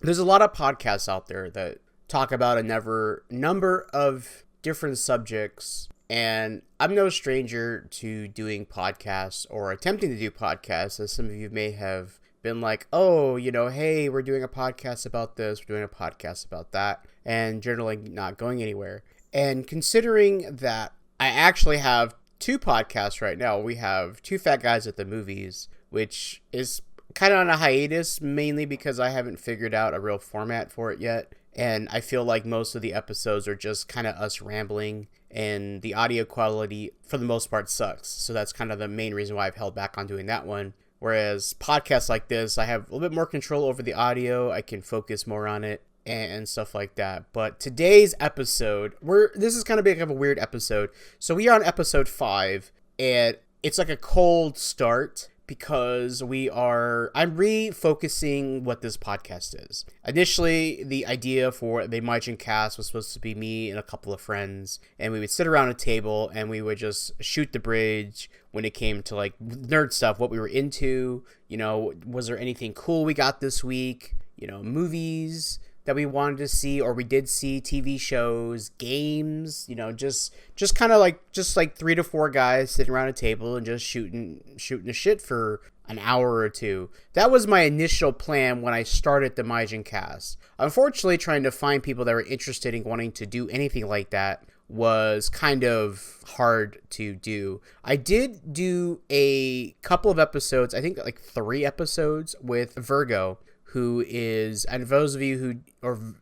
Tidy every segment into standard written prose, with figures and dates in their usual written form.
there's a lot of podcasts out there that talk about a number of different subjects, and I'm no stranger to doing podcasts or attempting to do podcasts, as some of you may have been like, oh, hey, we're doing a podcast about this, we're doing a podcast about that, and generally not going anywhere. And considering that I actually have two podcasts right now, we have Two Fat Guys at the Movies, which is kind of on a hiatus, mainly because I haven't figured out a real format for it yet. And I feel like most of the episodes are just kind of us rambling, and the audio quality, for the most part, sucks. So that's kind of the main reason why I've held back on doing that one. Whereas podcasts like this, I have a little bit more control over the audio. I can focus more on it and stuff like that. But today's episode, this is kind of big of a weird episode. So we are on episode 5, and it's like a cold start because I'm refocusing what this podcast is. Initially, the idea for the Majin cast was supposed to be me and a couple of friends, and we would sit around a table and we would just shoot the bridge when it came to like nerd stuff, what we were into, was there anything cool we got this week, movies that we wanted to see or we did see, TV shows, games, just kind of like 3 to 4 guys sitting around a table and just shooting the shit for an hour or two. That was my initial plan when I started the Majin cast. Unfortunately, trying to find people that were interested in wanting to do anything like that was kind of hard to do. I did do a couple of episodes, I think like 3 episodes with Virgo, who is, and those of you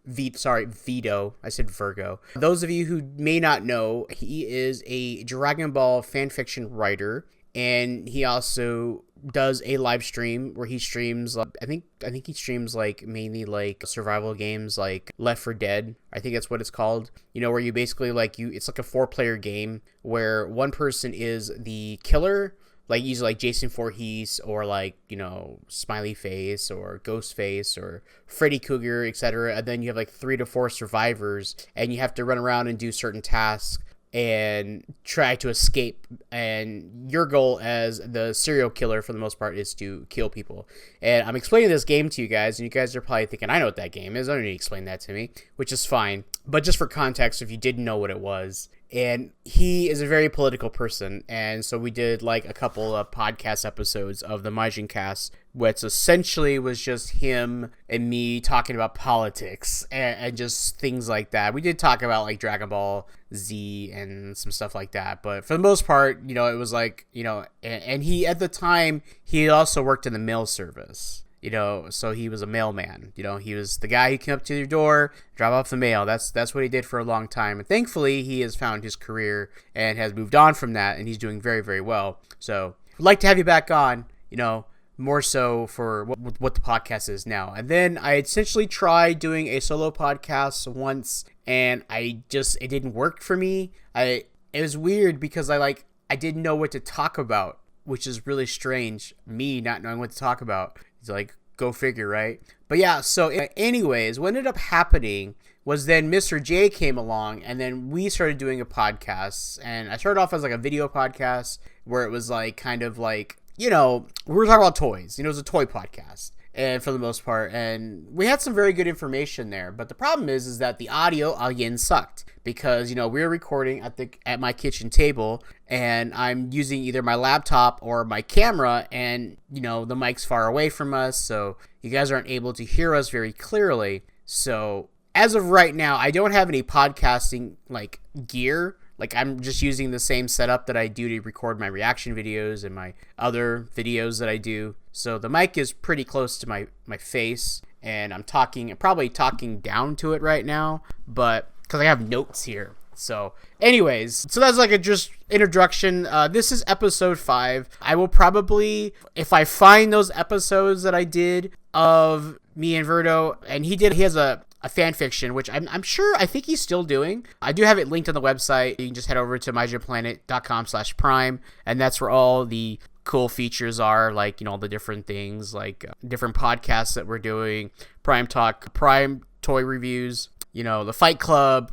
Vito, I said Virgo. Those of you who may not know, he is a Dragon Ball fanfiction writer, and he also does a live stream where he streams, I think he streams like mainly like survival games like Left 4 Dead. I think that's what it's called. Where you basically it's like a 4-player game where one person is the killer, like usually like Jason Voorhees or like, Smiley Face or Ghostface or Freddy Krueger, etc. And then you have like 3 to 4 survivors, and you have to run around and do certain tasks and try to escape. And your goal as the serial killer, for the most part, is to kill people. And I'm explaining this game to you guys, and you guys are probably thinking, I know what that game is. I don't need to explain that to me, which is fine. But just for context, if you didn't know what it was, and he is a very political person, and so we did like a couple of podcast episodes of the Majin cast, which essentially was just him and me talking about politics and just things like that. We did talk about like Dragon Ball Z and some stuff like that, but for the most part, it was like, and he, at the time, he also worked in the mail service. So he was a mailman. He was the guy who came up to your door, drop off the mail. That's what he did for a long time. And thankfully, he has found his career and has moved on from that, and he's doing very, very well. So we'd like to have you back on, more so for what the podcast is now. And then I essentially tried doing a solo podcast once, and it didn't work for me. It was weird because I didn't know what to talk about, which is really strange, me not knowing what to talk about. It's like, go figure, right? But yeah, so anyways, what ended up happening was then Mr. J came along, and then we started doing a podcast. And I started off as like a video podcast where it was like kind of like, we were talking about toys. It was a toy podcast, and for the most part, and we had some very good information there. But the problem is that the audio again sucked because we were recording at my kitchen table, and I'm using either my laptop or my camera, and the mic's far away from us, so you guys aren't able to hear us very clearly. So as of right now, I don't have any podcasting like gear. Like, I'm just using the same setup that I do to record my reaction videos and my other videos that I do. So the mic is pretty close to my face, and I'm probably talking down to it right now, but because I have notes here. So anyways, so that's like a just introduction. This is episode 5. I will probably, if I find those episodes that I did of me and Verdo, and he has a fan fiction, which I'm sure, I think he's still doing. I do have it linked on the website. You can just head over to MajinPlanet.com/prime, and that's where all the cool features are, like, the different things, like different podcasts that we're doing, Prime Talk, Prime Toy Reviews, the Fight Club,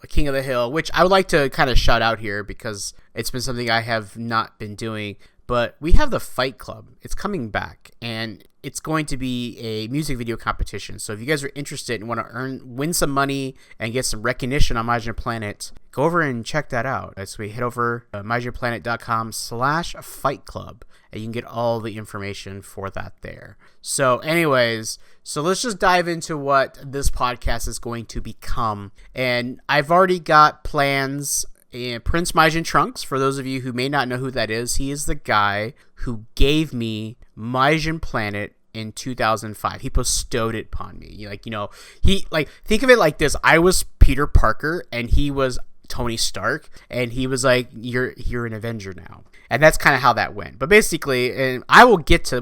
King of the Hill, which I would like to kind of shout out here because it's been something I have not been doing. but we have the Fight Club. It's coming back, and it's going to be a music video competition. So if you guys are interested and want to win some money and get some recognition on MajinPlanet, go over and check that out. So we head over to MajinPlanet.com/Fight Club, and you can get all the information for that there. So anyways, so let's just dive into what this podcast is going to become. And I've already got plans. Prince Majin Trunks, for those of you who may not know who that is, he is the guy who gave me MajinPlanet in 2005. He bestowed it upon me. He think of it like this. I was Peter Parker and he was Tony Stark, and he was like, you're an Avenger now. And that's kind of how that went. But basically, and we will get to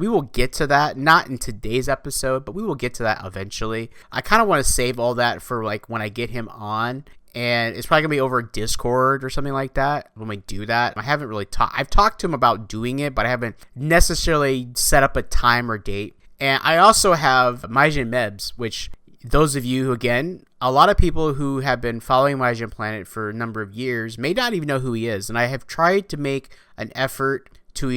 that, not in today's episode, but we will get to that eventually. I kind of want to save all that for like when I get him on. And it's probably going to be over Discord or something like that when we do that. I haven't really I've talked to him about doing it, but I haven't necessarily set up a time or date. And I also have Majin Mebs, which those of you who, again, a lot of people who have been following MajinPlanet for a number of years may not even know who he is. And I have tried to make an effort to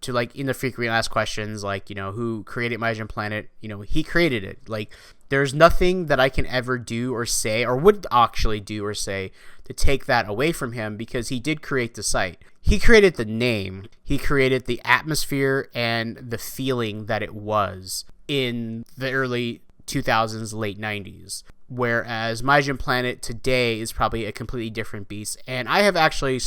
like in the frequently asked questions, like, who created MajinPlanet? He created it. Like, there's nothing that I can ever do or say, or would actually do or say, to take that away from him, because he did create the site. He created the name. He created the atmosphere and the feeling that it was in the early 2000s, late 90s. Whereas MajinPlanet today is probably a completely different beast. And I have actually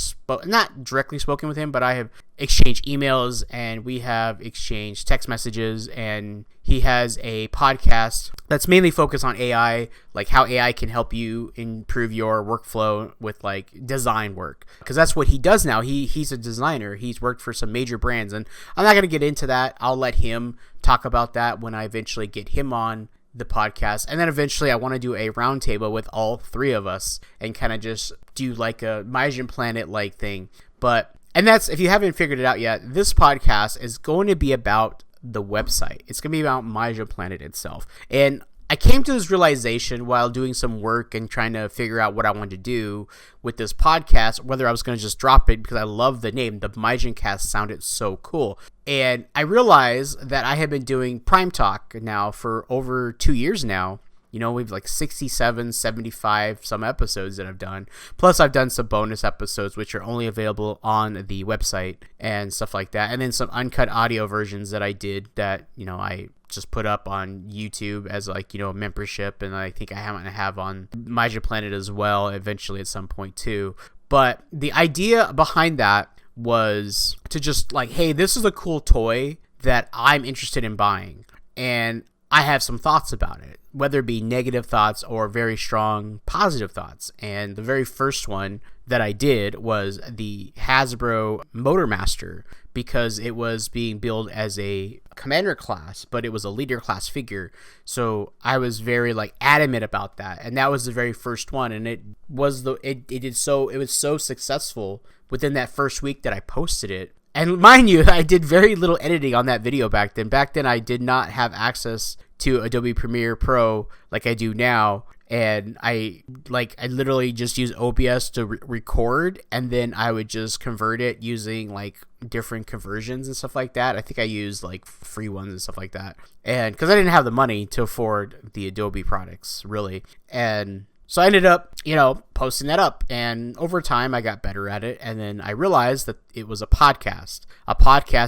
not directly spoken with him, but I have exchanged emails and we have exchanged text messages. And he has a podcast that's mainly focused on AI, like how AI can help you improve your workflow with like design work. Because that's what he does now. He's a designer. He's worked for some major brands. And I'm not going to get into that. I'll let him talk about that when I eventually get him on the podcast. And then eventually I want to do a roundtable with all three of us and kind of just do like a MajinPlanet like thing. And that's, if you haven't figured it out yet, this podcast is going to be about the website. It's going to be about MajinPlanet itself. And I came to this realization while doing some work and trying to figure out what I wanted to do with this podcast, whether I was going to just drop it because I love the name. The MajinCast sounded so cool. And I realized that I have been doing Prime Talk now for over 2 years now. We've like 67, 75 some episodes that I've done. Plus I've done some bonus episodes, which are only available on the website and stuff like that. And then some uncut audio versions that I did that, I just put up on YouTube as like, a membership. And I think I have on MajinPlanet as well, eventually at some point too. But the idea behind that was to just like, hey, this is a cool toy that I'm interested in buying. And I have some thoughts about it, whether it be negative thoughts or very strong positive thoughts. And the very first one that I did was the Hasbro Motormaster, because it was being billed as a commander class, but it was a leader class figure. So I was very like adamant about that. And that was the very first one. And it was so successful within that first week that I posted it. And mind you, I did very little editing on that video back then. Back then, I did not have access to Adobe Premiere Pro like I do now. And I literally just use OBS to record, and then I would just convert it using like different conversions and stuff like that. I think I used like free ones and stuff like that. And because I didn't have the money to afford the Adobe products, really. And so I ended up, posting that up, and over time I got better at it. And then I realized that it was a podcast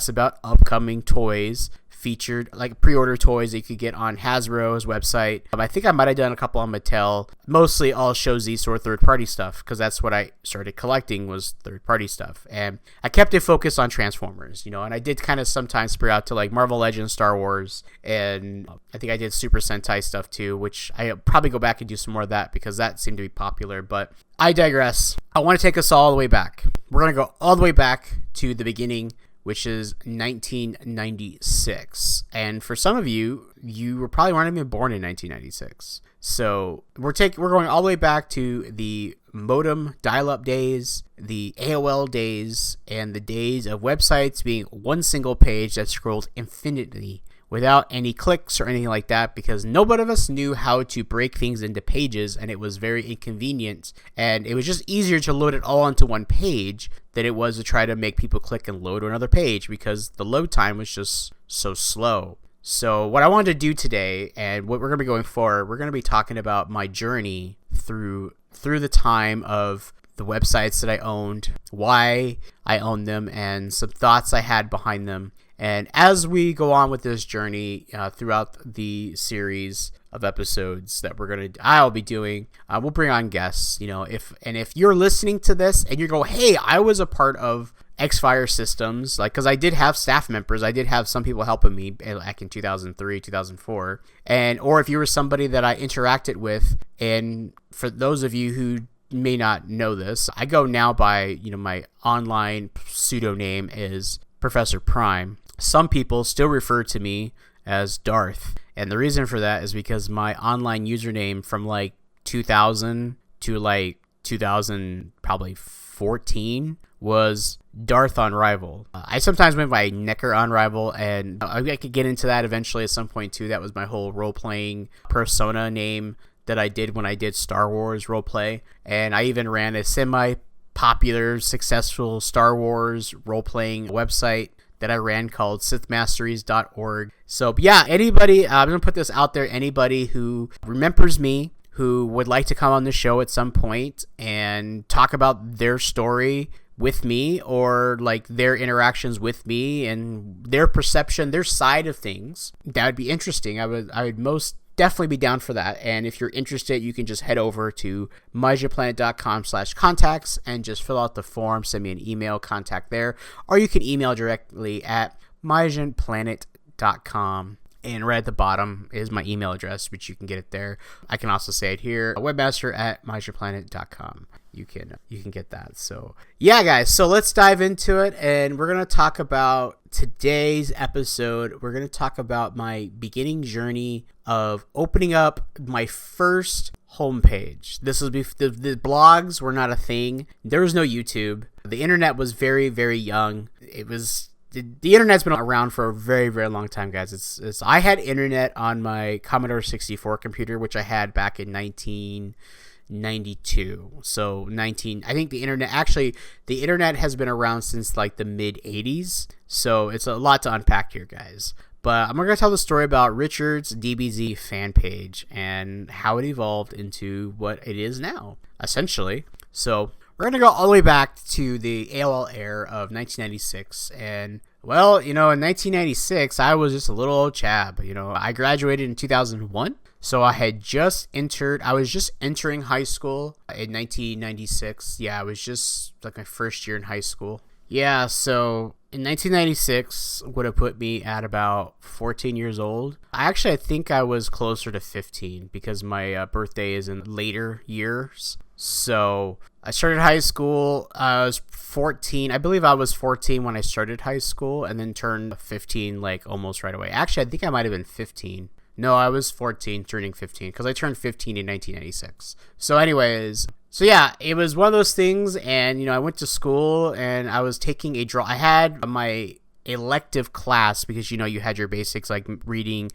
about upcoming toys, featured like pre-order toys that you could get on Hasbro's website. I think I might have done a couple on Mattel. Mostly all Show Z or third-party stuff, because that's what I started collecting, was third-party stuff. And I kept it focused on Transformers, and I did kind of sometimes spread out to like Marvel Legends, Star Wars, and I think I did Super Sentai stuff too, which I probably go back and do some more of that because that seemed to be popular. But I digress. I want to take us all the way back. We're going to go all the way back to the beginning, which is 1996. And for some of you were probably weren't even born in 1996. So we're going all the way back to the modem dial-up days, the AOL days, and the days of websites being one single page that scrolled infinitely without any clicks or anything like that, because nobody of us knew how to break things into pages, and it was very inconvenient, and it was just easier to load it all onto one page than it was to try to make people click and load to another page, because the load time was just so slow. So what I wanted to do today, and what we're going to be going forward, we're going to be talking about my journey through the time of the websites that I owned, why I owned them, and some thoughts I had behind them. And as we go on with this journey throughout the series of episodes that I'll be doing, we'll bring on guests. If you're listening to this and you go, hey, I was a part of X-Fire Systems, because I did have staff members, I did have some people helping me back in 2003, 2004, or if you were somebody that I interacted with, and for those of you who may not know this, I go now by, my online pseudonym is Professor Prime. Some people still refer to me as Darth, and the reason for that is because my online username from 2000 to 2000 probably 14 was Darth on Rival. I sometimes went by Necker on Rival, and I could get into that eventually at some point too. That was my whole role-playing persona name that I did when I did Star Wars roleplay, and I even ran a semi-popular, successful Star Wars role-playing website that I ran called SithMasteries.org. So yeah, anybody, I'm going to put this out there, anybody who remembers me, who would like to come on the show at some point and talk about their story with me, or their interactions with me and their perception, their side of things, that would be interesting. I would most definitely be down for that. And if you're interested, you can just head over to MajinPlanet.com/contacts and just fill out the form, send me an email contact there, or you can email directly at MajinPlanet.com. And right at the bottom is my email address, which you can get it there. I can also say it here, webmaster@MajinPlanet.com. You can get that. So yeah, guys, so let's dive into it, and we're going to talk about today's episode. We're going to talk about my beginning journey of opening up my first homepage. This was the blogs were not a thing. There was no YouTube. The internet was very, very young. The internet's been around for a very, very long time, guys. I had internet on my Commodore 64 computer, which I had back in 1992. So I think the internet has been around since the mid 80s. So it's a lot to unpack here, guys. But I'm going to tell the story about Richard's DBZ fan page and how it evolved into what it is now, essentially. So we're going to go all the way back to the AOL era of 1996. And, well, in 1996, I was just a little old chap. I graduated in 2001. So I was just entering high school in 1996. Yeah, I was just my first year in high school. Yeah, so in 1996 would have put me at about 14 years old. I think I was closer to 15 because my birthday is in later years. So I started high school. I was 14. I believe I was 14 when I started high school, and then turned 15 almost right away. Actually, I think I might have been 15. No, I was 14 turning 15 because I turned 15 in 1996. So anyways, yeah, it was one of those things, and I went to school and I was taking I had my elective class because you had your basics reading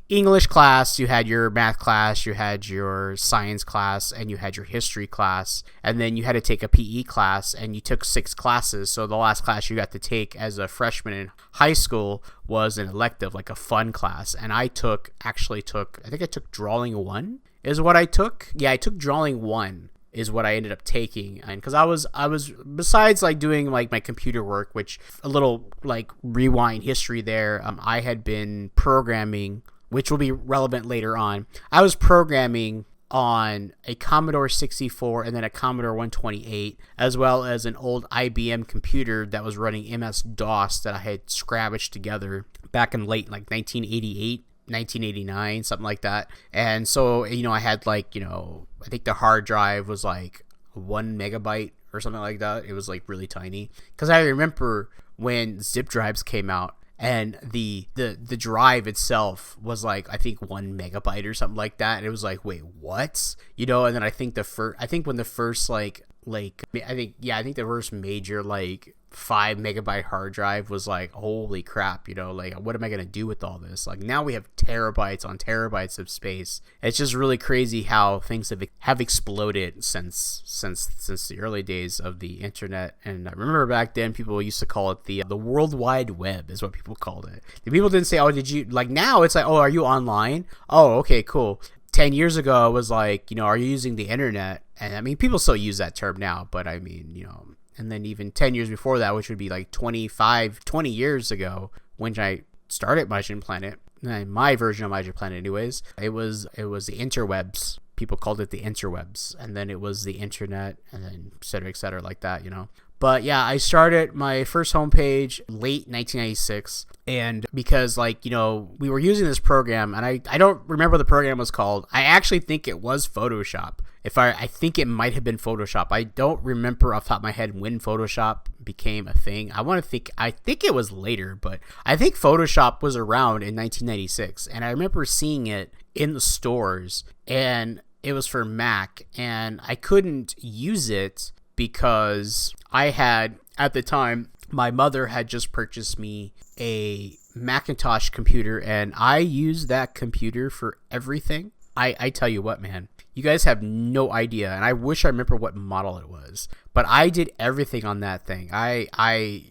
English class, you had your math class, you had your science class, and you had your history class, and then you had to take a PE class, and you took 6 classes. So the last class you got to take as a freshman in high school was an elective, a fun class, and I took drawing 1 is what I took. Yeah, I took drawing 1 is what I ended up taking. And because I was besides doing my computer work, which a little rewind history there, I had been programming, which will be relevant later on. I was programming on a Commodore 64 and then a Commodore 128, as well as an old IBM computer that was running MS-DOS that I had scrabbaged together back in late 1988. 1989, something like that. And so I had I think the hard drive was 1 megabyte or something like that. It was really tiny, because I remember when zip drives came out, and the drive itself was I think 1 megabyte or something like that, and it was wait, what? And then I think when the first like, I think the first major like 5 megabyte hard drive was like, holy crap, like, what am I gonna do with all this? Like, now we have terabytes on terabytes of space. It's just really crazy how things have exploded since the early days of the internet. And I remember back then people used to call it the World Wide Web is what people called it. The people didn't say, oh, did you, like, now it's like, oh, are you online? Oh, okay, cool. 10 years ago, it was like, are you using the internet? And I mean, people still use that term now, but I mean, and then even 10 years before that, which would be like 20 years ago, when I started MajinPlanet, my version of MajinPlanet anyways, it was the interwebs. People called it the interwebs, and then it was the internet, and then et cetera, like that, But yeah, I started my first homepage late 1996, and because, like, we were using this program, and I don't remember what the program was called. I actually think it was Photoshop. I think it might have been Photoshop. I don't remember off the top of my head when Photoshop became a thing. I think it was later, but I think Photoshop was around in 1996, and I remember seeing it in the stores, and it was for Mac, and I couldn't use it because I had, at the time, my mother had just purchased me a Macintosh computer, and I used that computer for everything. I tell you what, man, you guys have no idea, and I wish I remember what model it was, but I did everything on that thing. By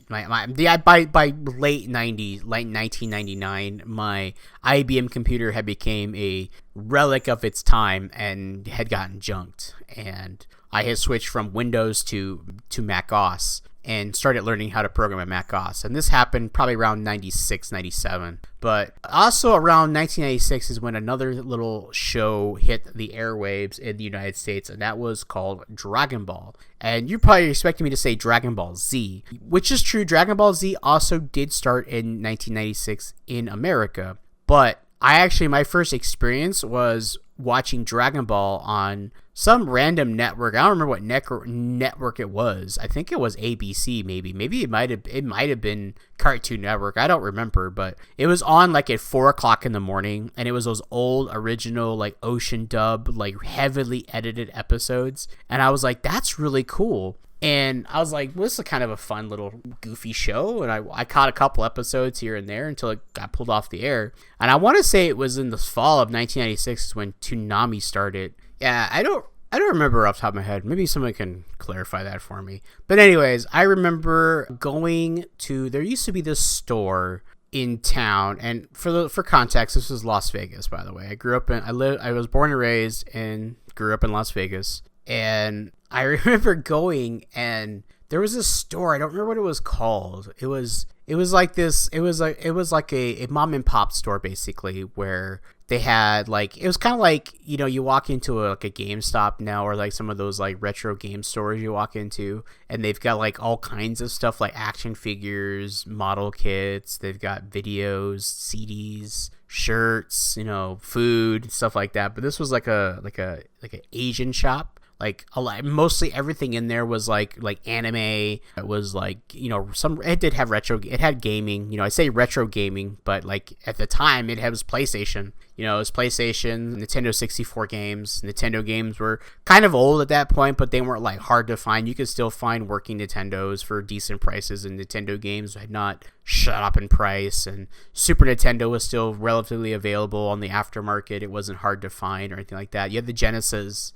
late 1999, my IBM computer had became a relic of its time and had gotten junked, and I had switched from Windows to Mac OS and started learning how to program at Mac OS. And this happened probably around 96, 97. But also around 1996 is when another little show hit the airwaves in the United States, and that was called Dragon Ball. And you're probably expecting me to say Dragon Ball Z, which is true. Dragon Ball Z also did start in 1996 in America. But my first experience was watching Dragon Ball on some random network. I don't remember what network it was. I think it was ABC, maybe. Maybe it might have been Cartoon Network. I don't remember, but it was on like at 4:00 in the morning, and it was those old original like Ocean dub, like heavily edited episodes. And I was like, that's really cool. And I was like, well, this is kind of a fun little goofy show. And I caught a couple episodes here and there until it got pulled off the air. And I want to say it was in the fall of 1996 when Toonami started. Yeah, I don't remember off the top of my head. Maybe someone can clarify that for me. But anyways, I remember going to, there used to be this store in town, and for context, this was Las Vegas, by the way. I was born and raised and grew up in Las Vegas. And I remember going, and there was this store. I don't remember what it was called. It was like a mom and pop store, basically, where they had like, it was kind of like, you walk into a GameStop now, or like some of those like retro game stores you walk into, and they've got like all kinds of stuff like action figures, model kits. They've got videos, CDs, shirts, food, stuff like that. But this was like an Asian shop. Like mostly everything in there was like anime. It was like, it did have retro. It had gaming. I say retro gaming, but like at the time it was PlayStation. It was PlayStation, Nintendo 64 games. Nintendo games were kind of old at that point, but they weren't like hard to find. You could still find working Nintendos for decent prices, and Nintendo games had not shot up in price. And Super Nintendo was still relatively available on the aftermarket. It wasn't hard to find or anything like that. You had the Genesis,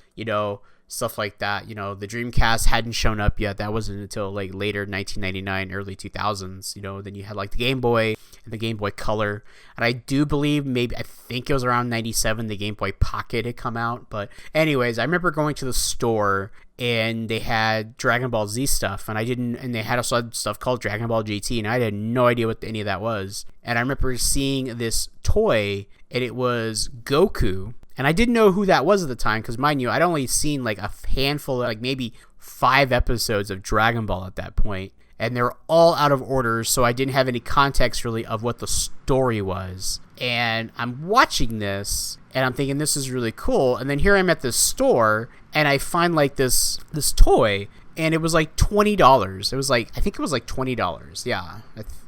stuff like that. The Dreamcast hadn't shown up yet. That wasn't until like later 1999, early 2000s. Then you had like the Game Boy and the Game Boy Color, and I do believe I think it was around 97 the Game Boy Pocket had come out. But anyways, I remember going to the store, and they had Dragon Ball Z stuff, and they had also stuff called Dragon Ball GT, and I had no idea what any of that was. And I remember seeing this toy, and it was Goku. And I didn't know who that was at the time, because mind you, I'd only seen like a handful, like maybe 5 episodes of Dragon Ball at that point, and they were all out of order, so I didn't have any context really of what the story was. And I'm watching this, and I'm thinking this is really cool. And then here I'm at this store, and I find like this toy, and it was like $20. It was like, I think it was like $20.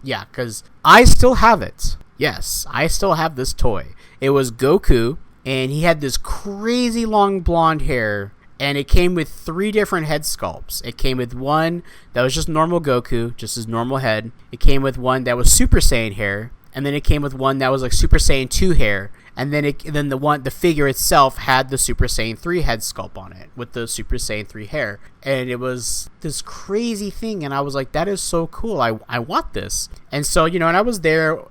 Yeah, because I still have it. Yes, I still have this toy. It was Goku. And he had this crazy long blonde hair, and it came with 3 different head sculpts. It came with one that was just normal Goku, just his normal head. It came with one that was Super Saiyan hair, and then it came with one that was like Super Saiyan 2 hair, and then the figure itself had the Super Saiyan 3 head sculpt on it with the Super Saiyan 3 hair. And it was this crazy thing, and I was like, that is so cool. I want this. And so, and I was there,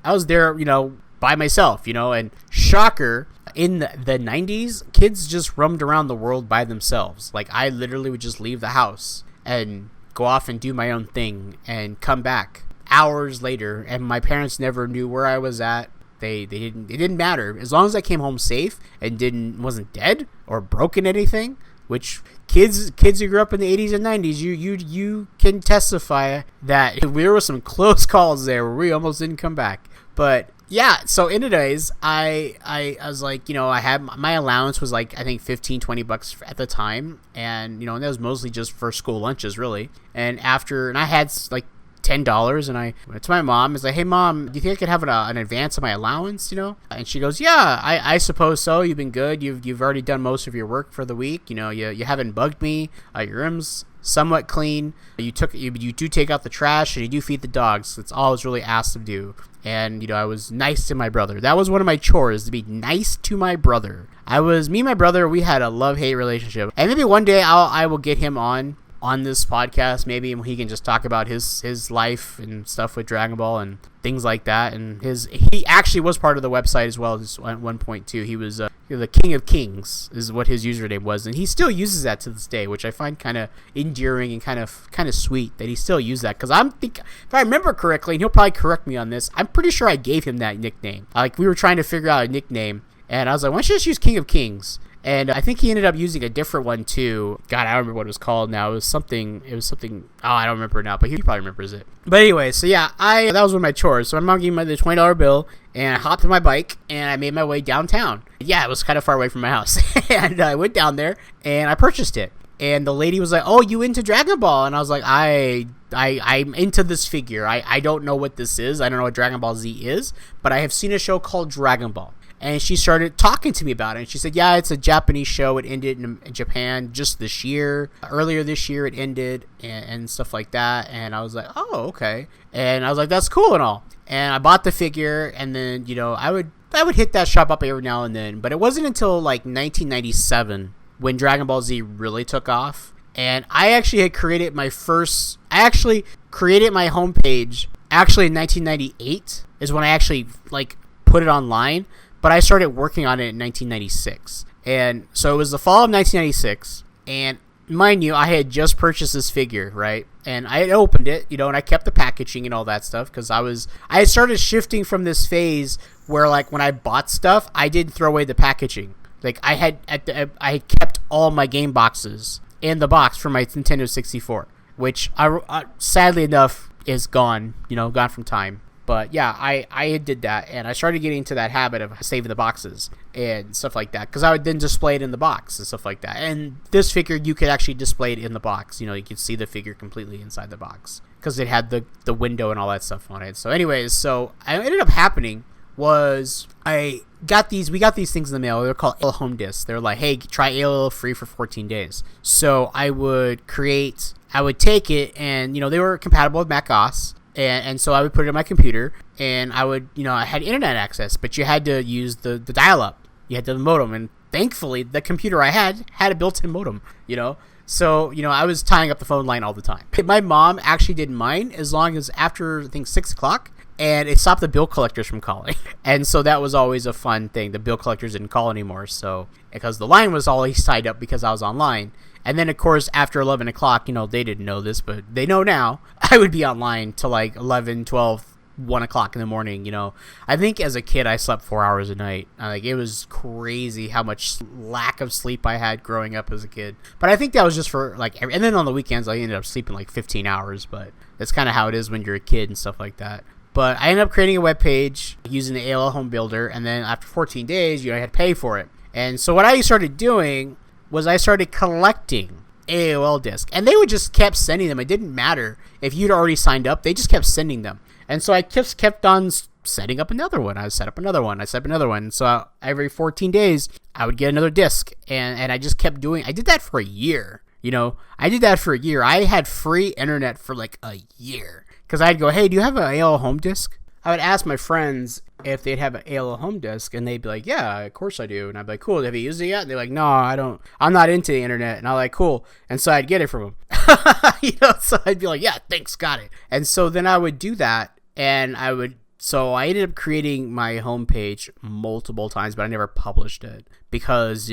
by myself, and shocker, in the 90s, kids just roamed around the world by themselves. Like, I literally would just leave the house and go off and do my own thing and come back hours later, and my parents never knew where I was at. It didn't matter as long as I came home safe and wasn't dead or broken anything. Which kids who grew up in the 80s and 90s, you can testify that there were some close calls there where we almost didn't come back. But yeah, so anyways, I was like, I had my allowance was like, I think $15-20 at the time, and and that was mostly just for school lunches really. And I had like $10, and I went to my mom. It's like, hey mom, do you think I could have an advance of my allowance? And she goes, yeah, I suppose so. You've been good. You've already done most of your work for the week. You haven't bugged me. Your room's somewhat clean. You do take out the trash, and you do feed the dogs. That's all I was really asked to do. And I was nice to my brother. That was one of my chores, to be nice to my brother. Me and my brother, we had a love-hate relationship, and maybe one day I will get him on this podcast, maybe, and he can just talk about his life and stuff with Dragon Ball and things like that. And he actually was part of the website as well at one point too. He was the King of Kings is what his username was, and he still uses that to this day, which I find kind of endearing and kind of sweet that he still used that. Because if I remember correctly, and he'll probably correct me on this, I'm pretty sure I gave him that nickname. Like, we were trying to figure out a nickname, and I was like, why don't you just use King of Kings? And I think he ended up using a different one too. God, I don't remember what it was called now. It was something. Oh, I don't remember now, but he probably remembers it. But anyway, so yeah, that was one of my chores. So my mom gave me the $20 bill, and I hopped on my bike, and I made my way downtown. Yeah, it was kind of far away from my house. And I went down there, and I purchased it. And the lady was like, oh, you into Dragon Ball? And I was like, I'm into this figure. I don't know what this is. I don't know what Dragon Ball Z is, but I have seen a show called Dragon Ball. And she started talking to me about it. And she said, yeah, it's a Japanese show. It ended in Japan just this year. Earlier this year, it ended and stuff like that. And I was like, oh, okay. And I was like, that's cool and all. And I bought the figure. And then, I would hit that shop up every now and then. But it wasn't until like 1997 when Dragon Ball Z really took off. And I actually had created my homepage actually in 1998 is when I actually like put it online. But I started working on it in 1996. And so it was the fall of 1996. And mind you, I had just purchased this figure, right? And I had opened it, and I kept the packaging and all that stuff. Because I had started shifting from this phase where, like, when I bought stuff, I didn't throw away the packaging. Like, I had kept all my game boxes in the box for my Nintendo 64. Which, sadly enough, is gone, gone from time. But yeah, I did that, and I started getting into that habit of saving the boxes and stuff like that, because I would then display it in the box and stuff like that. And this figure, you could actually display it in the box. You could see the figure completely inside the box because it had the window and all that stuff on it. So anyways, I ended up happening was we got these things in the mail. They're called AOL home discs. They're like, hey, try AOL free for 14 days. So I would take it, and they were compatible with Mac OS. And so I would put it in my computer, and I had internet access, but you had to use the dial-up. You had the modem, and thankfully, the computer I had a built-in modem, So, I was tying up the phone line all the time. My mom actually didn't mind as long as after, I think, 6 o'clock, and it stopped the bill collectors from calling. And so that was always a fun thing. The bill collectors didn't call anymore, so because the line was always tied up because I was online. And then, of course, after 11 o'clock, they didn't know this, but they know now, I would be online till like 11, 12, 1 o'clock in the morning, I think as a kid, I slept 4 hours a night. Like, it was crazy how much lack of sleep I had growing up as a kid. But I think that was just for, like, and then on the weekends, I ended up sleeping like 15 hours, but that's kind of how it is when you're a kid and stuff like that. But I ended up creating a web page using the AOL Home Builder, and then after 14 days, I had to pay for it. And so what I started doing was I started collecting AOL discs, and they would just kept sending them. It didn't matter if you'd already signed up; they just kept sending them. And so I just kept on setting up another one. I set up another one. I set up another one. So every 14 days, I would get another disc. And I just kept doing, I did that for a year. I did that for a year. I had free internet for like a year. Because I'd go, hey, do you have an AOL home disk? I would ask my friends if they'd have an AOL home disk, and they'd be like, yeah, of course I do. And I'd be like, cool, have you used it yet? And they're like, no, I don't. I'm not into the internet. And I'm like, cool. And so I'd get it from them. So I'd be like, yeah, thanks, got it. And so then I would do that, and so I ended up creating my homepage multiple times, but I never published it because,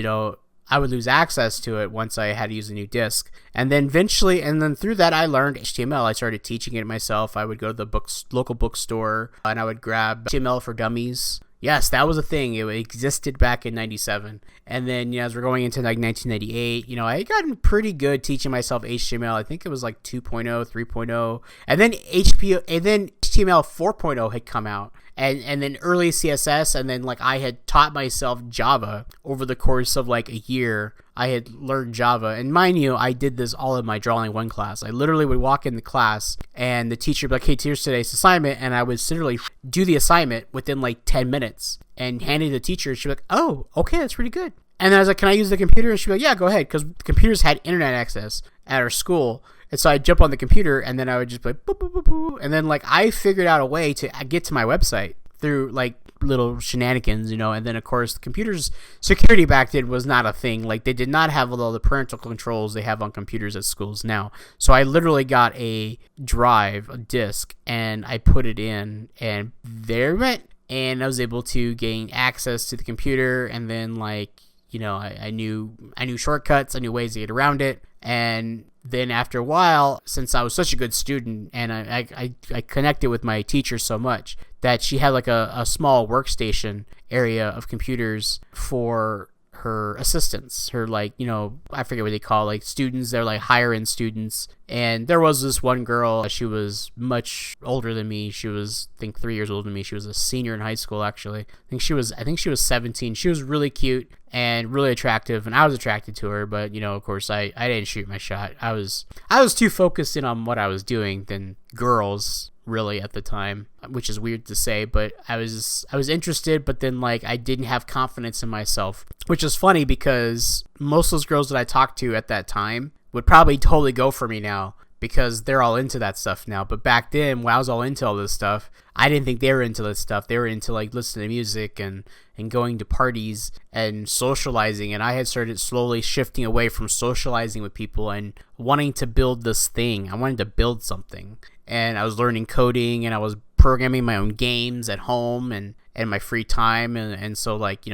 I would lose access to it once I had to use a new disk. And then through that, I learned HTML. I started teaching it myself. I would go to the local bookstore, and I would grab HTML for Dummies. Yes, that was a thing. It existed back in 97. And then, as we're going into like 1998, I had gotten pretty good teaching myself HTML. I think it was like 2.0, 3.0. And then HTML 4.0 had come out. And then early CSS, and then like I had taught myself Java over the course of like a year. I had learned Java, and mind you, I did this all in my Drawing 1 class. I literally would walk in the class, and the teacher would be like, hey, here's today's assignment, and I would literally do the assignment within like 10 minutes and hand it to the teacher, and she'd be like, oh, okay, that's pretty good. And then I was like, can I use the computer? And she'd be like, yeah, go ahead, because computers had internet access at our school. And so I'd jump on the computer, and then I would just be like, boop, boop, boop, boop. And then like I figured out a way to get to my website through like little shenanigans, and then of course the computer's security back then was not a thing. Like they did not have all the parental controls they have on computers at schools now. So I literally got a disk, and I put it in, and there it went. And I was able to gain access to the computer, and then like, I knew shortcuts, I knew ways to get around it. And then after a while, since I was such a good student, and I connected with my teacher so much that she had like a small workstation area of computers for her assistants, her like, I forget what they call like students. They're like higher end students. And there was this one girl, she was much older than me. She was, I think, 3 years older than me. She was a senior in high school, actually. I think she was 17. She was really cute and really attractive, and I was attracted to her. But, of course, I didn't shoot my shot. I was too focused in on what I was doing than girls, really, at the time, which is weird to say, but I was interested, but then like I didn't have confidence in myself, which is funny because most of those girls that I talked to at that time would probably totally go for me now because they're all into that stuff now. But back then, when I was all into all this stuff, I didn't think they were into this stuff. They were into like listening to music and going to parties and socializing. And I had started slowly shifting away from socializing with people and wanting to build this thing. I wanted to build something. And I was learning coding, and I was programming my own games at home and my free time. And so like,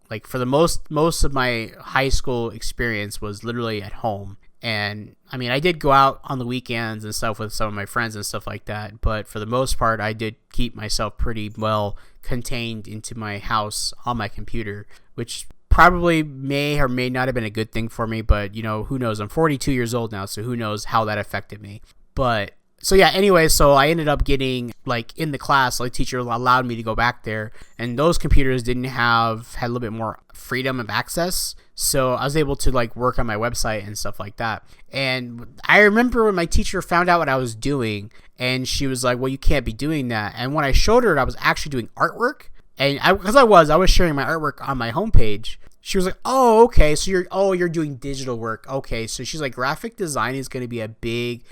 like for the most of my high school experience was literally at home. And I mean, I did go out on the weekends and stuff with some of my friends and stuff like that, but for the most part, I did keep myself pretty well contained into my house on my computer, which probably may or may not have been a good thing for me, but who knows? I'm 42 years old now, so who knows how that affected me. But so yeah, anyway, so I ended up getting like in the class, like teacher allowed me to go back there, and those computers had a little bit more freedom of access. So I was able to like work on my website and stuff like that. And I remember when my teacher found out what I was doing, and she was like, well, you can't be doing that. And when I showed her I was actually doing artwork, and because I was sharing my artwork on my homepage, she was like, oh, okay, so you're doing digital work. Okay, so she's like, graphic design is going to be a big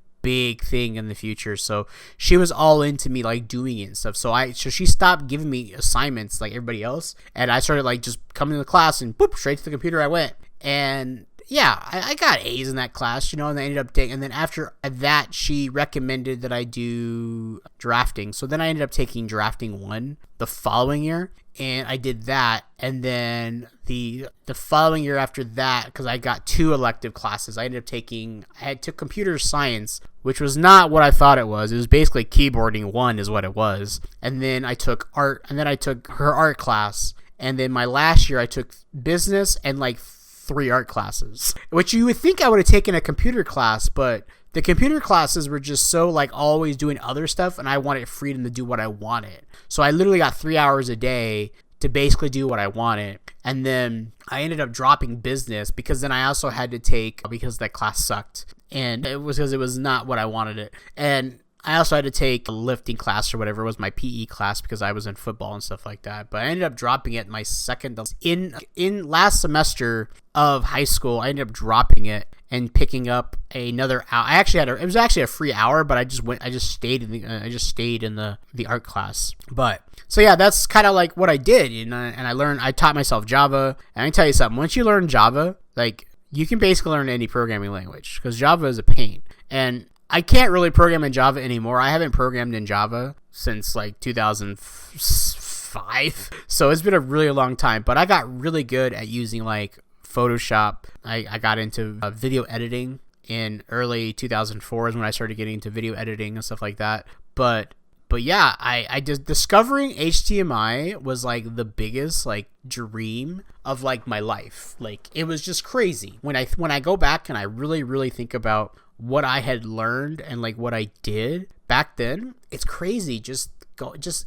thing in the future. So she was all into me like doing it and stuff. So she stopped giving me assignments like everybody else, and I started like just coming to the class and boop, straight to the computer I went. And yeah, I got A's in that class, and I ended up taking, and then after that she recommended that I do drafting. So then I ended up taking drafting 1 the following year, and I did that. And then the following year after that, because I got 2 elective classes, I took computer science, which was not what I thought it was. It was basically keyboarding 1 is what it was. And then I took art, and then I took her art class. And then my last year I took business and like 3 art classes, which you would think I would have taken a computer class, but the computer classes were just so like always doing other stuff, and I wanted freedom to do what I wanted. So I literally got 3 hours a day to basically do what I wanted. And then I ended up dropping business because then I also had to take, because that class sucked, and it was because it was not what I wanted it. And I also had to take a lifting class or whatever. It was my PE class because I was in football and stuff like that. But I ended up dropping it my second in last semester of high school. I ended up dropping it and picking up another hour. I actually had it was actually a free hour, but I just stayed in the art class. But so yeah, that's kind of like what I did, and I taught myself Java. And I can tell you something, once you learn Java, like, you can basically learn any programming language, because Java is a pain. And I can't really program in Java anymore. I haven't programmed in Java since like 2005. So it's been a really long time, but I got really good at using like Photoshop. I got into video editing in early 2004 is when I started getting into video editing and stuff like that. But yeah, I just discovering HDMI was like the biggest like dream of like my life. Like, it was just crazy. When I go back and I really think about what I had learned and like what I did back then, it's crazy. Just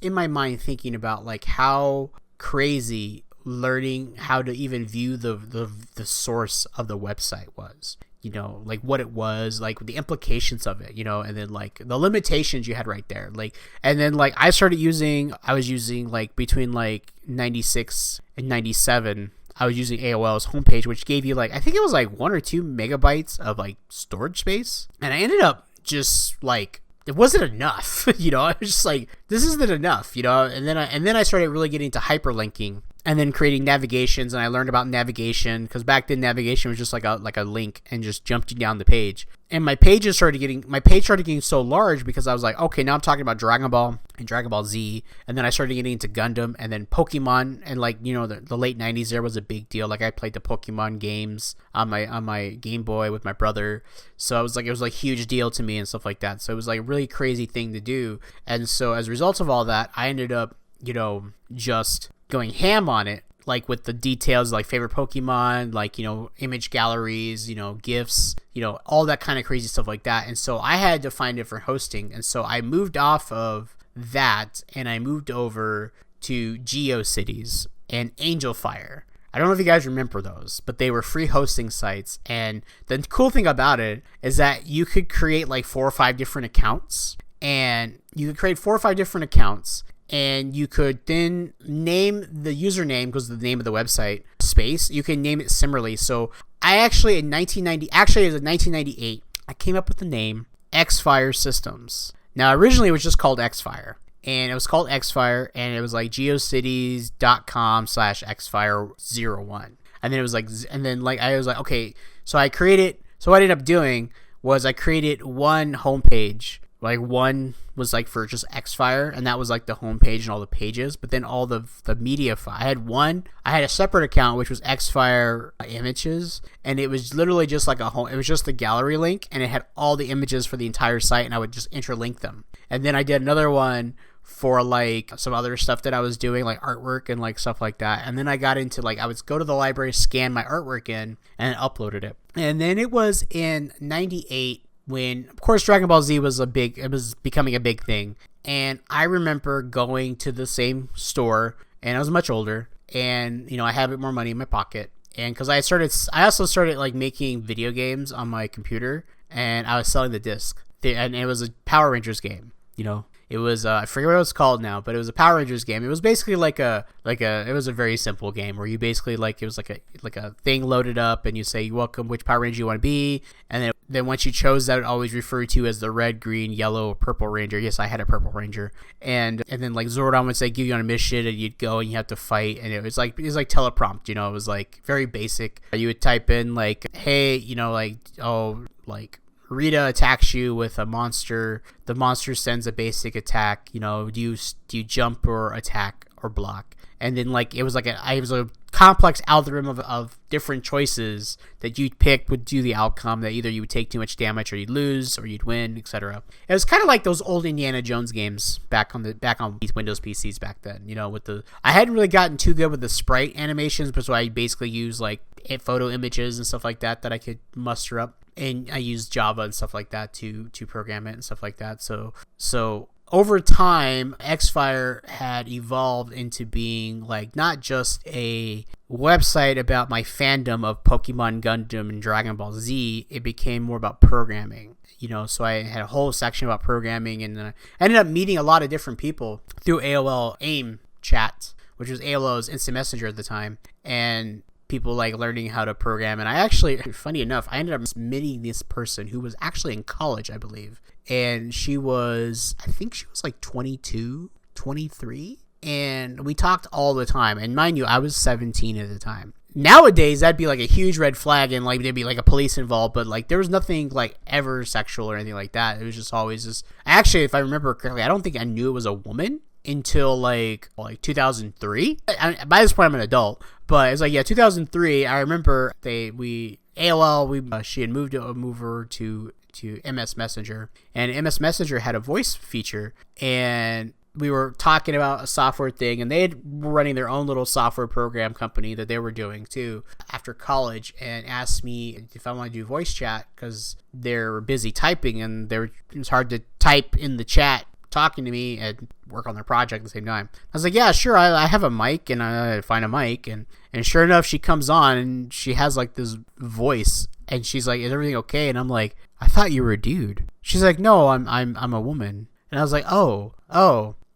in my mind thinking about like how crazy learning how to even view the source of the website was. You know, like what it was, like the implications of it, you know, and then like the limitations you had right there. Like, and then like I was using like between like 96 and 97, I was using AOL's homepage, which gave you like, I think it was like 1 or 2 megabytes of like storage space. And I ended up just like, it wasn't enough, you know. I was just like, this isn't enough, you know. And then I started really getting into hyperlinking and then creating navigations. And I learned about navigation because back then navigation was just like a link and just jumped you down the page. And my page started getting so large because I was like, okay, now I'm talking about Dragon Ball and Dragon Ball Z. And then I started getting into Gundam and then Pokemon. And like, you know, the late 90s there was a big deal. Like, I played the Pokemon games on my Game Boy with my brother. So it was like a huge deal to me and stuff like that. So it was like a really crazy thing to do. And so as a result of all that, I ended up, you know, just going ham on it, like with the details, like favorite Pokemon, like, you know, image galleries, you know, GIFs, you know, all that kind of crazy stuff like that. And so I had to find different hosting. And so I moved off of that and I moved over to GeoCities and AngelFire. I don't know if you guys remember those, but they were free hosting sites. And the cool thing about it is that you could create like 4 or 5 different accounts, and you could create 4 or 5 different accounts. And you could then name the username, because the name of the website space, you can name it similarly. So I actually it was in 1998, I came up with the name Xfire Systems. Now originally it was just called Xfire, and it was called Xfire, and it was like geocities.com/Xfire01. And then it was like, and then like I was like, okay, so I created. So what I ended up doing was I created one homepage. Like, one was like for just Xfire, and that was like the homepage and all the pages. But then all the media I had a separate account which was Xfire images, and it was literally just like it was just the gallery link, and it had all the images for the entire site, and I would just interlink them. And then I did another one for like some other stuff that I was doing, like artwork and like stuff like that. And then I got into like, I would go to the library, scan my artwork in, and uploaded it. And then it was in 98 when, of course, Dragon Ball Z was becoming a big thing. And I remember going to the same store, and I was much older, and, you know, I had a bit more money in my pocket. And because I also started like making video games on my computer, and I was selling the disc. And it was a Power Rangers game, you know. It was I forget what it was called now, but it was a Power Rangers game. It was basically it was a very simple game where you basically it was like a thing loaded up, and you say you welcome which Power Ranger you want to be, and then once you chose that, it always referred to as the red, green, yellow, purple Ranger. Yes, I had a purple Ranger, and then like Zordon would say give you on a mission, and you'd go and you have to fight, and it was like teleprompt, you know. It was like very basic. You would type in like, hey, you know, like, oh, like Rita attacks you with a monster. The monster sends a basic attack. You know, do you jump or attack or block? And then like it was a complex algorithm of different choices that you'd pick would do the outcome that either you would take too much damage or you'd lose or you'd win, etc. It was kind of like those old Indiana Jones games back on these Windows PCs back then. You know, I hadn't really gotten too good with the sprite animations, but so I basically used like photo images and stuff like that I could muster up. And I used Java and stuff like that to program it and stuff like that. So over time, Xfire had evolved into being like not just a website about my fandom of Pokemon, Gundam, and Dragon Ball Z. It became more about programming. so I had a whole section about programming, and then I ended up meeting a lot of different people through AOL AIM chat, which was AOL's instant messenger at the time, and people like learning how to program. And I actually, funny enough, I ended up meeting this person who was actually in college, I believe, and I think she was like 22, 23, and we talked all the time. And mind you, I was 17 at the time. Nowadays, that'd be like a huge red flag, and like there'd be like a police involved, but like there was nothing like ever sexual or anything like that. It was just always just, actually, if I remember correctly, I don't think I knew it was a woman until like 2003. By this point, I'm an adult, but it's like, yeah, 2003. I remember she had moved over to MS Messenger, and MS Messenger had a voice feature, and we were talking about a software thing, and they were running their own little software program company that they were doing too after college, and asked me if I want to do voice chat because they're busy typing, and it was hard to type in the chat talking to me and work on their project at the same time. I was like, yeah, sure, I have a mic, and I find a mic, and sure enough, she comes on, and she has like this voice, and she's like, is everything okay? And I'm like, I thought you were a dude. She's like, no, I'm a woman. And I was like, oh.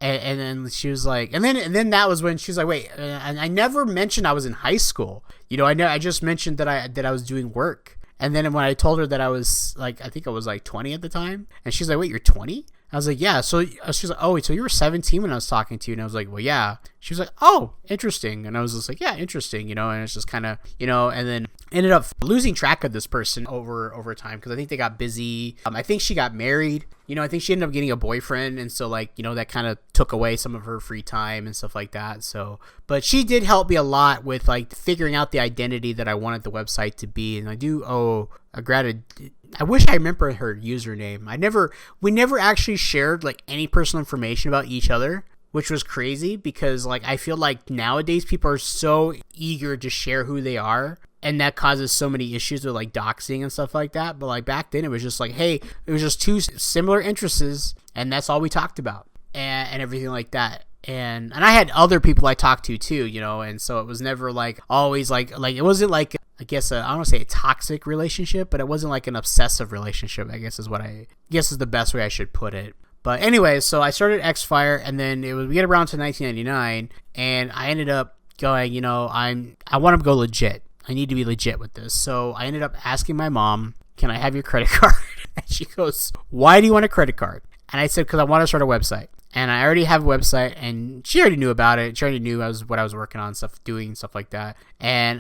And then she was like, and then that was when she was like, wait, and I never mentioned I was in high school. I just mentioned that I was doing work. And then when I told her that I was like, I think I was like 20 at the time, and she's like, wait, you're 20? I was like, yeah. So she was like, oh, so you were 17 when I was talking to you? And I was like, well, yeah. She was like, oh, interesting. And I was just like, yeah, interesting, and it's just kind of, and then ended up losing track of this person over time, because I think they got busy. I think she got married. I think she ended up getting a boyfriend, and so like, that kind of took away some of her free time and stuff like that. So, but she did help me a lot with like figuring out the identity that I wanted the website to be, and I do owe a gratitude. I wish I remember her username. We never actually shared like any personal information about each other, which was crazy, because like I feel like nowadays people are so eager to share who they are, and that causes so many issues with like doxing and stuff like that. But like back then, it was just like, hey, it was just two similar interests, and that's all we talked about, and everything like that. And I had other people I talked to too, and so it was never like always like it wasn't like, I guess, I don't want to say a toxic relationship, but it wasn't like an obsessive relationship, I guess is the best way I should put it. But anyway, so I started Xfire, and then we get around to 1999, and I ended up going, I want to go legit. I need to be legit with this. So I ended up asking my mom, can I have your credit card? And she goes, why do you want a credit card? And I said, because I want to start a website. And I already have a website, and she already knew about it. She already knew what I was working on, doing stuff like that. And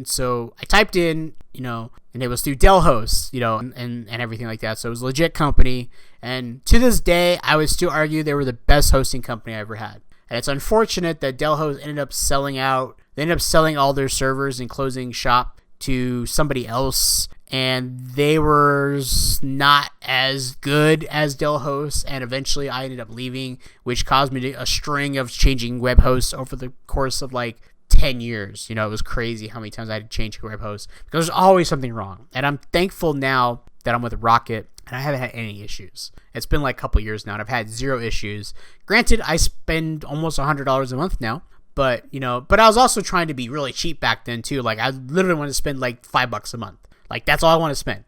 so I typed in, and it was through Dell Host, and everything like that. So it was a legit company. And to this day, I would still argue they were the best hosting company I ever had. And it's unfortunate that Dell Host ended up selling out. They ended up selling all their servers and closing shop to somebody else, and they were not as good as Dell Host, and eventually I ended up leaving, which caused me a string of changing web hosts over the course of like 10 years. It was crazy how many times I had to change web hosts, because there's always something wrong. And I'm thankful now that I'm with Rocket, and I haven't had any issues. It's been like a couple years now, and I've had zero issues. Granted, I spend almost $100 a month now, but I was also trying to be really cheap back then too. Like I literally wanted to spend like $5 a month. Like that's all I want to spend,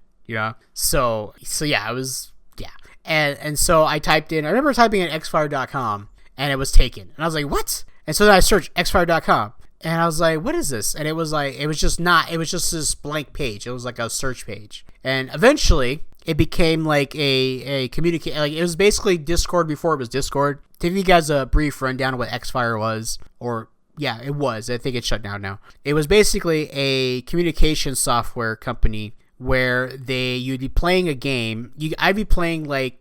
So yeah, I was, yeah. And so I remember typing in xfire.com, and it was taken. And I was like, what? And so then I searched xfire.com, and I was like, what is this? And it was just this blank page. It was like a search page. And eventually it became like a communicate, like it was basically Discord before it was Discord. To give you guys a brief rundown of what Xfire was, or yeah, it was. I think it's shut down now. It was basically a communication software company where you'd be playing a game. I'd be playing like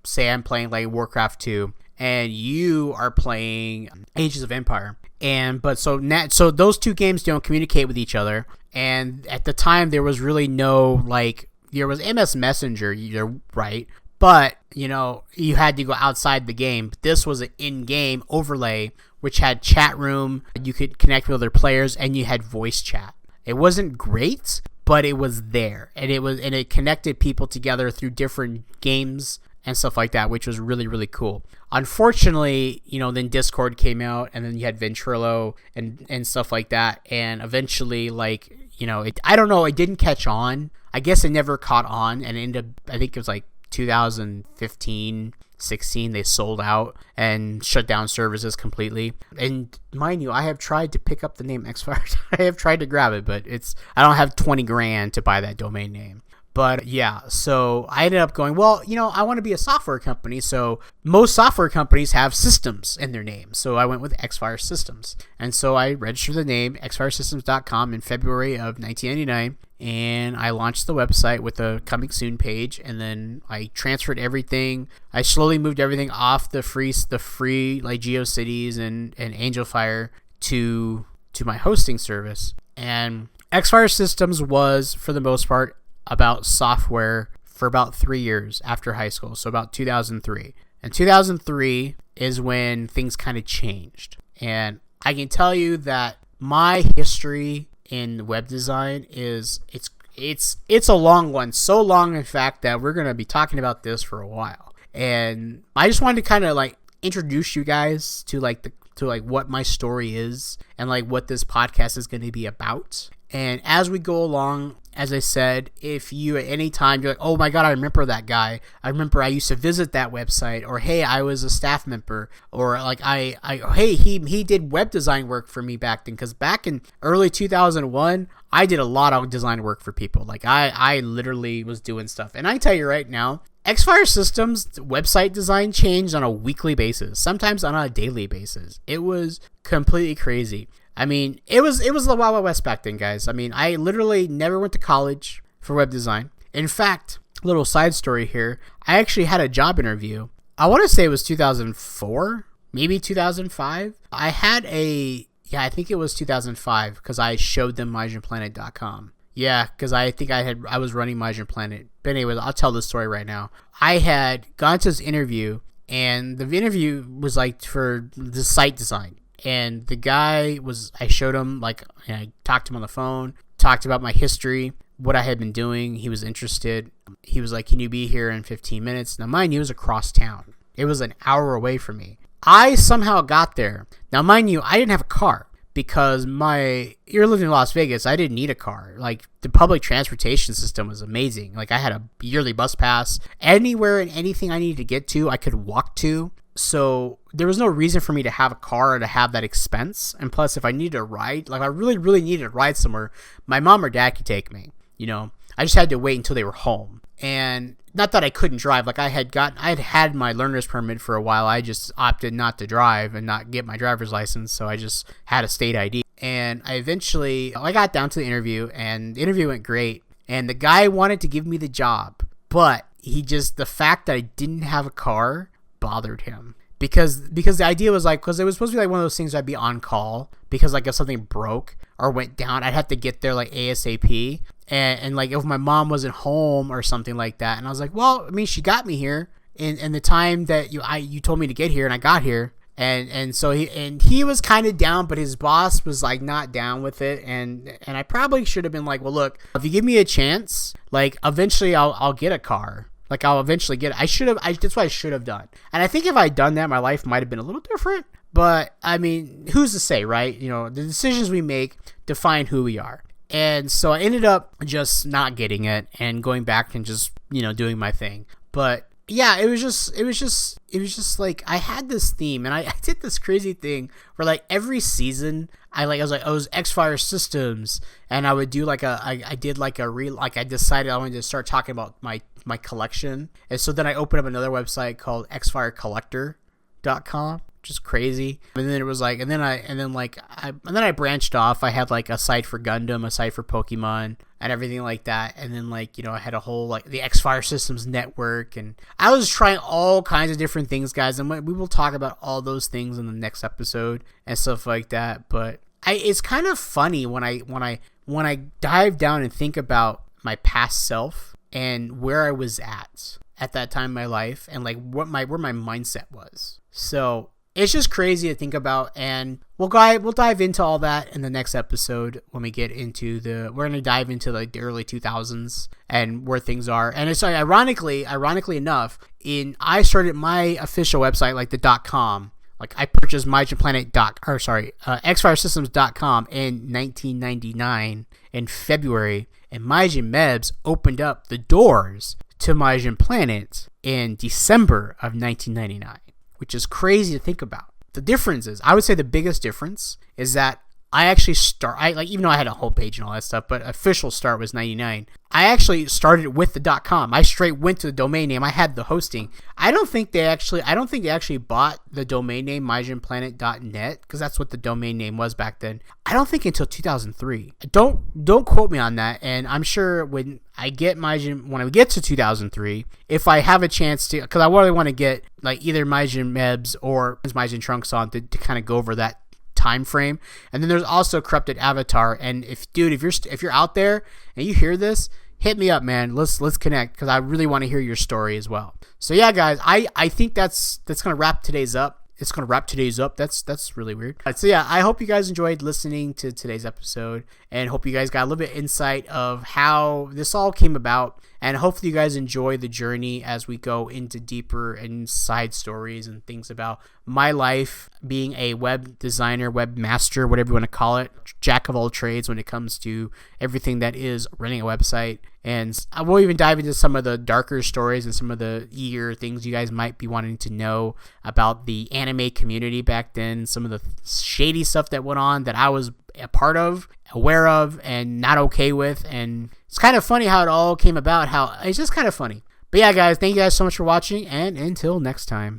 say I'm playing like Warcraft 2, and you are playing Ages of Empire. So those two games don't communicate with each other. And at the time, there was really no there was MS Messenger, you're right, but you had to go outside the game. But this was an in-game overlay, which had chat room. You could connect with other players, and you had voice chat. It wasn't great, but it was there, and it connected people together through different games and stuff like that, which was really, really cool. Unfortunately, then Discord came out, and then you had Ventrilo and stuff like that, and eventually, I don't know, it didn't catch on. I guess it never caught on, and it ended up, I think it was like 2015, 16, they sold out and shut down services completely. And mind you, I have tried to pick up the name Xfire. I have tried to grab it, but I don't have 20 grand to buy that domain name. But yeah, so I ended up going, well, I want to be a software company. So most software companies have systems in their name. So I went with Xfire Systems. And so I registered the name xfiresystems.com in February of 1999. And I launched the website with a coming soon page. And then I transferred everything. I slowly moved everything off the free like GeoCities and AngelFire to my hosting service. And Xfire Systems was, for the most part, about software for about 3 years after high school, so about 2003. And 2003 is when things kind of changed. And I can tell you that my history in web design is it's a long one, so long in fact that we're going to be talking about this for a while. And I just wanted to kind of like introduce you guys to what my story is and like what this podcast is going to be about. And as we go along, as I said, if you at any time you're like, oh my God, I remember that guy. I remember I used to visit that website, or hey, I was a staff member, or like hey, he did web design work for me back then. Because back in early 2001, I did a lot of design work for people. Like I literally was doing stuff. And I tell you right now, Xfire Systems website design changed on a weekly basis, sometimes on a daily basis. It was completely crazy. I mean, it was the Wild West back then, guys. I mean, I literally never went to college for web design. In fact, little side story here, I actually had a job interview. I want to say it was 2004, maybe 2005. I think it was 2005 because I showed them MajinPlanet.com. Yeah, because I think I was running MajinPlanet. But anyways, I'll tell the story right now. I had gone to this interview, and the interview was like for the site design. And the guy I showed him, I talked to him on the phone, talked about my history, what I had been doing. He was interested. He was like, can you be here in 15 minutes? Now, mind you, it was across town. It was an hour away from me. I somehow got there. Now, mind you, I didn't have a car because you're living in Las Vegas. I didn't need a car. Like, the public transportation system was amazing. Like, I had a yearly bus pass. Anywhere and anything I needed to get to, I could walk to. So there was no reason for me to have a car or to have that expense. And plus, if I needed a ride, like I really, really needed to ride somewhere, my mom or dad could take me. I just had to wait until they were home. And not that I couldn't drive. Like I'd had my learner's permit for a while. I just opted not to drive and not get my driver's license. So I just had a state ID. And I got down to the interview, and the interview went great. And the guy wanted to give me the job, but the fact that I didn't have a car bothered him because the idea was like, because it was supposed to be like one of those things I'd be on call because like if something broke or went down, I'd have to get there like ASAP, and like if my mom wasn't home or something like that. And I was like, well, I mean, she got me here in the time that you told me to get here, and I got here. And so he was kind of down, but his boss was like not down with it. And I probably should have been like, well, look, if you give me a chance, like eventually I'll get a car. Like I'll eventually get it. That's what I should have done. And I think if I'd done that, my life might have been a little different. But I mean, who's to say, right? The decisions we make define who we are. And so I ended up just not getting it and going back and just, doing my thing. But yeah, it was just like I had this theme, and I did this crazy thing where like every season I was Xfire Systems, and I would do I decided I wanted to start talking about my collection. And so then I opened up another website called xfirecollector.com, which is crazy. And then it was like, and then I branched off. I had like a site for Gundam, a site for Pokemon, and everything like that. And then I had a whole like the Xfire Systems network, and I was trying all kinds of different things, guys. And we will talk about all those things in the next episode and stuff like that. But it's kind of funny when I dive down and think about my past self and where I was at that time in my life, and like where my mindset was. So it's just crazy to think about, and we'll dive into all that in the next episode when we get into we're going to dive into like the early 2000s and where things are. And it's like, ironically enough, I started my official website, like the .com. Like I purchased xfiresystems.com in 1999 in February, And Majin Mebs opened up the doors to MajinPlanet in December of 1999, which is crazy to think about. The difference is, I would say the biggest difference is that I actually even though I had a homepage and all that stuff, but official start was 99. I actually started with the .com. I straight went to the domain name. I had the hosting. I don't think they actually bought the domain name MajinPlanet.net, because that's what the domain name was back then. I don't think until 2003. Don't quote me on that. And I'm sure when we get to 2003, if I have a chance to, because I really want to get like either Majin Mebs or Majin Trunks on to kind of go over that time frame. And then there's also Corrupted Avatar. And if you're out there and you hear this, hit me up, man. Let's connect, because I really want to hear your story as well. So yeah, guys, I think that's gonna wrap today's up. It's gonna wrap today's up. That's really weird. So yeah, I hope you guys enjoyed listening to today's episode, and hope you guys got a little bit insight of how this all came about. And hopefully you guys enjoy the journey as we go into deeper and side stories and things about my life being a web designer, webmaster, whatever you want to call it, jack of all trades when it comes to everything that is running a website. And I will even dive into some of the darker stories and some of the eager things you guys might be wanting to know about the anime community back then, some of the shady stuff that went on that I was a part of, aware of, and not okay with. And it's kind of funny how it all came about, how it's just kind of funny. But yeah, guys, thank you guys so much for watching, and until next time.